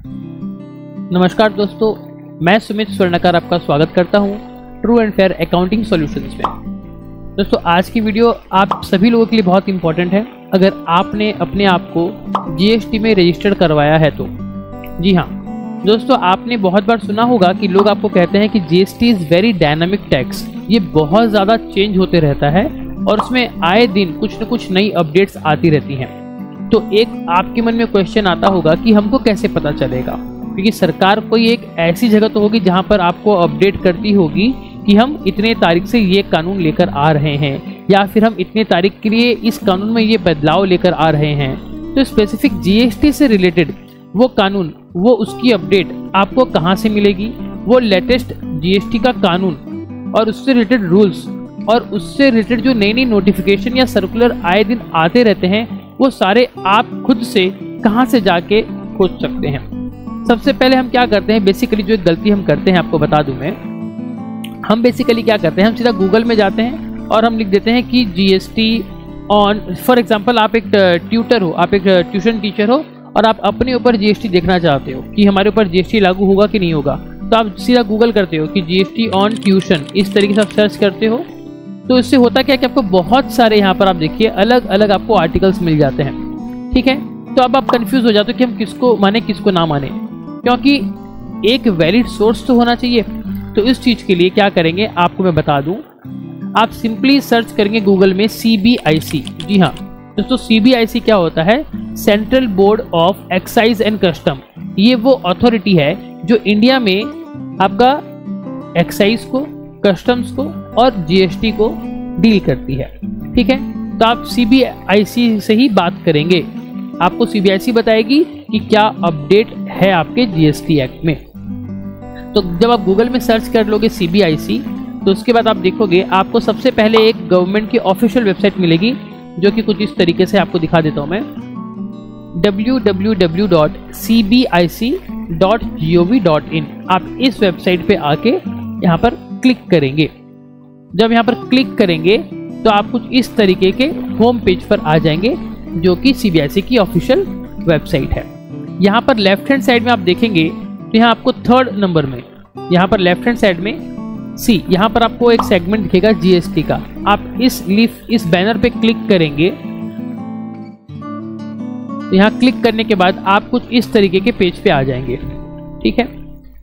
नमस्कार दोस्तों, मैं सुमित स्वर्णकार आपका स्वागत करता हूं true and fair accounting solutions में। दोस्तों, आज की वीडियो आप सभी लोगों के लिए बहुत इंपॉर्टेंट है। अगर आपने अपने आप को जीएसटी में रजिस्टर्ड करवाया है तो जी हाँ दोस्तों, आपने बहुत बार सुना होगा कि लोग आपको कहते हैं कि GST is very dynamic tax. ये बहुत ज़्यादा चेंज होते रहता है और उसमें आए दिन कुछ न कुछ नई अपडेट्स आती रहती हैं। तो एक आपके मन में क्वेश्चन आता होगा कि हमको कैसे पता चलेगा, क्योंकि सरकार कोई एक ऐसी जगह तो होगी जहां पर आपको अपडेट करती होगी कि हम इतने तारीख से ये कानून लेकर आ रहे हैं या फिर हम इतने तारीख के लिए इस कानून में ये बदलाव लेकर आ रहे हैं। तो स्पेसिफिक जीएसटी से रिलेटेड वो कानून, वो उसकी अपडेट आपको कहाँ से मिलेगी? वो लेटेस्ट जीएसटी का कानून और उससे रिलेटेड रूल्स और उससे रिलेटेड जो नई नई नोटिफिकेशन या सर्कुलर आए दिन आते रहते हैं, वो सारे आप खुद से कहाँ से जाके खोज सकते हैं। सबसे पहले हम क्या करते हैं, बेसिकली जो एक गलती हम करते हैं आपको बता दूं मैं। हम बेसिकली क्या करते हैं, हम सीधा गूगल में जाते हैं और हम लिख देते हैं कि जीएसटी ऑन। फॉर एग्जांपल, आप एक ट्यूटर हो, आप एक ट्यूशन टीचर हो और आप अपने ऊपर जीएसटी देखना चाहते हो कि हमारे ऊपर जीएसटी लागू होगा कि नहीं होगा। तो आप सीधा गूगल करते हो कि जीएसटी ऑन ट्यूशन, इस तरीके से आप सर्च करते हो। तो इससे होता क्या है कि आपको बहुत सारे यहाँ पर आप देखिए अलग अलग आपको आर्टिकल्स मिल जाते हैं। ठीक है, तो अब आप कंफ्यूज हो जाते हो कि हम किसको माने किसको ना माने, क्योंकि एक वैलिड सोर्स तो होना चाहिए। तो इस चीज़ के लिए क्या करेंगे आपको मैं बता दूं, आप सिंपली सर्च करेंगे गूगल में सीबीआईसी। जी हाँ दोस्तों, सीबीआईसी क्या होता है? Central board of excise and custom. ये वो अथॉरिटी है जो इंडिया में आपका एक्साइज को, कस्टम्स को और जीएसटी को डील करती है। ठीक है, तो आप सीबीआईसी से ही बात करेंगे। आपको सीबीआईसी बताएगी कि क्या अपडेट है आपके जीएसटी एक्ट में। तो जब आप गूगल में सर्च कर लोगे सीबीआईसी, तो उसके बाद आप देखोगे आपको सबसे पहले एक गवर्नमेंट की ऑफिशियल वेबसाइट मिलेगी, जो कि कुछ इस तरीके से आपको दिखा देता हूं मैं, www.cbic.gov.in। आप इस वेबसाइट पे आके यहाँ पर क्लिक करेंगे। जब यहाँ पर क्लिक करेंगे तो आप कुछ इस तरीके के होम पेज पर आ जाएंगे, जो कि सीबीआईसी की ऑफिशियल वेबसाइट है। यहाँ पर लेफ्ट हैंड साइड में आप देखेंगे तो यहाँ आपको थर्ड नंबर में, यहाँ पर लेफ्ट हैंड साइड में सी, यहाँ पर आपको एक सेगमेंट दिखेगा जीएसटी का। आप इस बैनर पे क्लिक करेंगे। तो यहाँ क्लिक करने के बाद आप कुछ इस तरीके के पेज पे आ जाएंगे। ठीक है,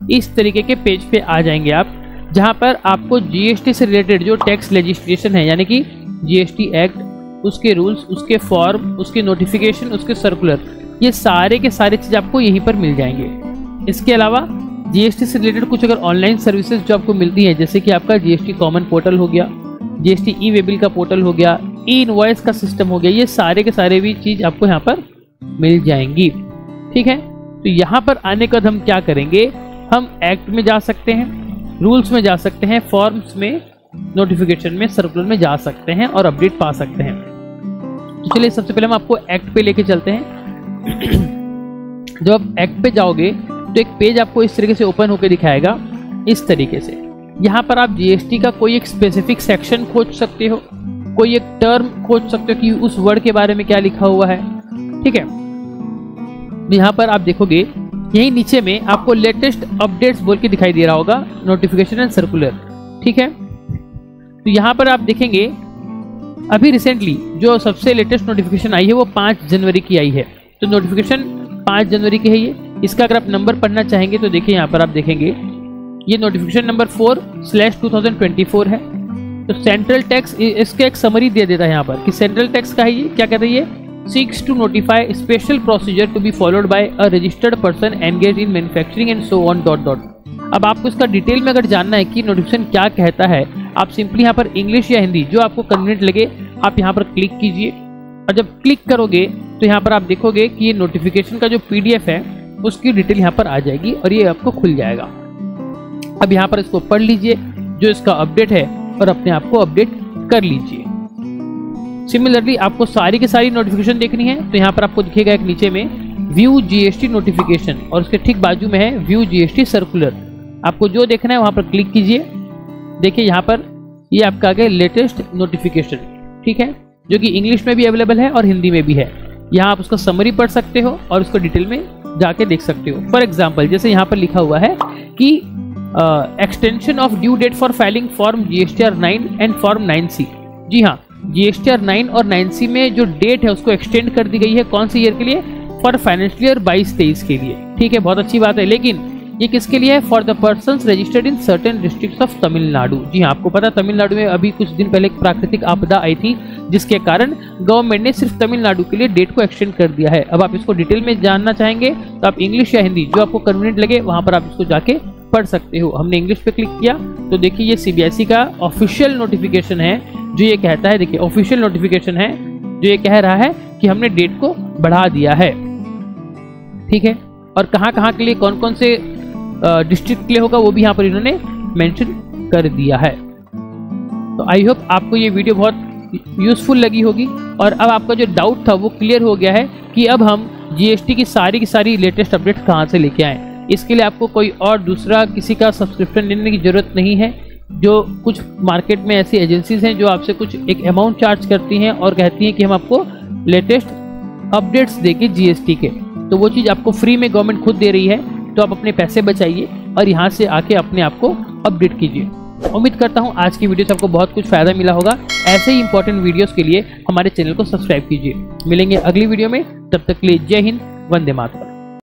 इस तरीके के पेज पे आ जाएंगे आप, जहाँ पर आपको जीएसटी से रिलेटेड जो टैक्स लेजिस्लेशन है, यानी कि जीएसटी एक्ट, उसके रूल्स, उसके फॉर्म, उसके नोटिफिकेशन, उसके सर्कुलर, ये सारे के सारे चीज़ आपको यहीं पर मिल जाएंगे। इसके अलावा जीएसटी से रिलेटेड कुछ अगर ऑनलाइन सर्विसेज जो आपको मिलती है, जैसे कि आपका जीएसटी कॉमन पोर्टल हो गया, जीएसटी ई वे बिल का पोर्टल हो गया, ई इनवॉइस का सिस्टम हो गया, ये सारे के सारे भी चीज़ आपको यहाँ पर मिल जाएंगी। ठीक है, तो यहाँ पर आने के बाद हम क्या करेंगे, हम एक्ट में जा सकते हैं, रूल्स में जा सकते हैं, फॉर्म्स में, नोटिफिकेशन में, सर्कुलर में जा सकते हैं और अपडेट पा सकते हैं। तो चलिए सबसे पहले हम आपको एक्ट पे लेके चलते हैं। जब आप एक्ट पे जाओगे तो एक पेज आपको इस तरीके से ओपन होकर दिखाएगा, इस तरीके से। यहाँ पर आप जीएसटी का कोई एक स्पेसिफिक सेक्शन खोज सकते हो, कोई एक टर्म खोज सकते हो कि उस वर्ड के बारे में क्या लिखा हुआ है। ठीक है, यहाँ पर आप देखोगे यही नीचे में आपको लेटेस्ट अपडेट्स बोल के दिखाई दे रहा होगा, नोटिफिकेशन एंड सर्कुलर। ठीक है, तो यहाँ पर आप देखेंगे अभी रिसेंटली जो सबसे लेटेस्ट नोटिफिकेशन आई है वो 5 जनवरी की आई है। तो नोटिफिकेशन 5 जनवरी की है ये। इसका अगर आप नंबर पढ़ना चाहेंगे तो देखिए यहाँ पर आप देखेंगे ये नोटिफिकेशन नंबर 4/2024 है। तो सेंट्रल टैक्स, इसका एक समरी दे देता है यहाँ पर कि सेंट्रल टैक्स का है ये, क्या कहते हैं ये, seeks to notify special procedure to be followed by a registered person engaged in manufacturing and so on ... अब आपको इसका डिटेल में अगर जानना है कि नोटिफिकेशन क्या कहता है, आप सिंपली यहाँ पर इंग्लिश या हिंदी जो आपको कन्वीनियंट लगे आप यहाँ पर क्लिक कीजिए। और जब क्लिक करोगे तो यहाँ पर आप देखोगे कि ये नोटिफिकेशन का जो पीडीएफ है उसकी डिटेल यहाँ पर आ जाएगी और ये आपको खुल जाएगा। अब यहाँ पर इसको पढ़ लीजिए जो इसका अपडेट है और अपने आप को अपडेट कर लीजिए। सिमिलरली आपको सारी की सारी नोटिफिकेशन देखनी है तो यहाँ पर आपको दिखेगा एक नीचे में व्यू जीएसटी नोटिफिकेशन और उसके ठीक बाजू में है व्यू जीएसटी सर्कुलर। आपको जो देखना है वहाँ पर क्लिक कीजिए। देखिए यहाँ पर ये आपका आ गया लेटेस्ट नोटिफिकेशन। ठीक है, जो कि इंग्लिश में भी अवेलेबल है और हिंदी में भी है। यहाँ आप उसका समरी पढ़ सकते हो और उसको डिटेल में जाके देख सकते हो। फॉर एग्जाम्पल जैसे यहाँ पर लिखा हुआ है कि extension of due date for filing form GSTR 9 and form 9C। जी हाँ, GSTR 9 और 9C में जो डेट है उसको एक्सटेंड कर दी गई है। कौन सी ईयर के लिए? फॉर फाइनेंशियल ईयर 22-23 के लिए। ठीक है, बहुत अच्छी बात है। लेकिन ये किसके लिए है? For the persons registered in certain districts of Tamil Nadu. जी हाँ, आपको पता है तमिलनाडु में अभी कुछ दिन पहले एक प्राकृतिक आपदा आई थी, जिसके कारण गवर्नमेंट ने सिर्फ तमिलनाडु के लिए डेट को एक्सटेंड कर दिया है। अब आप इसको डिटेल में जानना चाहेंगे तो आप इंग्लिश या हिंदी जो आपको कन्वीनियंट लगे वहां पर आप इसको जाके पढ़ सकते हो। हमने इंग्लिश पे क्लिक किया तो देखिए ये CBSE का ऑफिशियल नोटिफिकेशन है जो ये कहता है, देखिए ऑफिशियल नोटिफिकेशन है जो ये कह रहा है कि हमने डेट को बढ़ा दिया है। ठीक है, और कहाँ के लिए कौन कौन से डिस्ट्रिक्ट के लिए होगा वो भी यहाँ पर इन्होंने मेंशन कर दिया है। तो आई होप आपको ये वीडियो बहुत यूजफुल लगी होगी और अब आपका जो डाउट था वो क्लियर हो गया है कि अब हम GST की सारी लेटेस्ट अपडेट कहाँ से लेके आएँ। इसके लिए आपको कोई और दूसरा किसी का सब्सक्रिप्शन लेने की ज़रूरत नहीं है। जो कुछ मार्केट में ऐसी एजेंसीज हैं जो आपसे कुछ एक अमाउंट चार्ज करती हैं और कहती हैं कि हम आपको लेटेस्ट अपडेट्स देंगे GST के, तो वो चीज़ आपको फ्री में गवर्नमेंट खुद दे रही है। तो आप अपने पैसे बचाइए और यहाँ से आके अपने आप को अपडेट कीजिए। उम्मीद करता हूँ आज की वीडियो से आपको बहुत कुछ फ़ायदा मिला होगा। ऐसे ही इंपॉर्टेंट वीडियोस के लिए हमारे चैनल को सब्सक्राइब कीजिए। मिलेंगे अगली वीडियो में, तब तक के लिए जय हिंद, वंदे मातरम।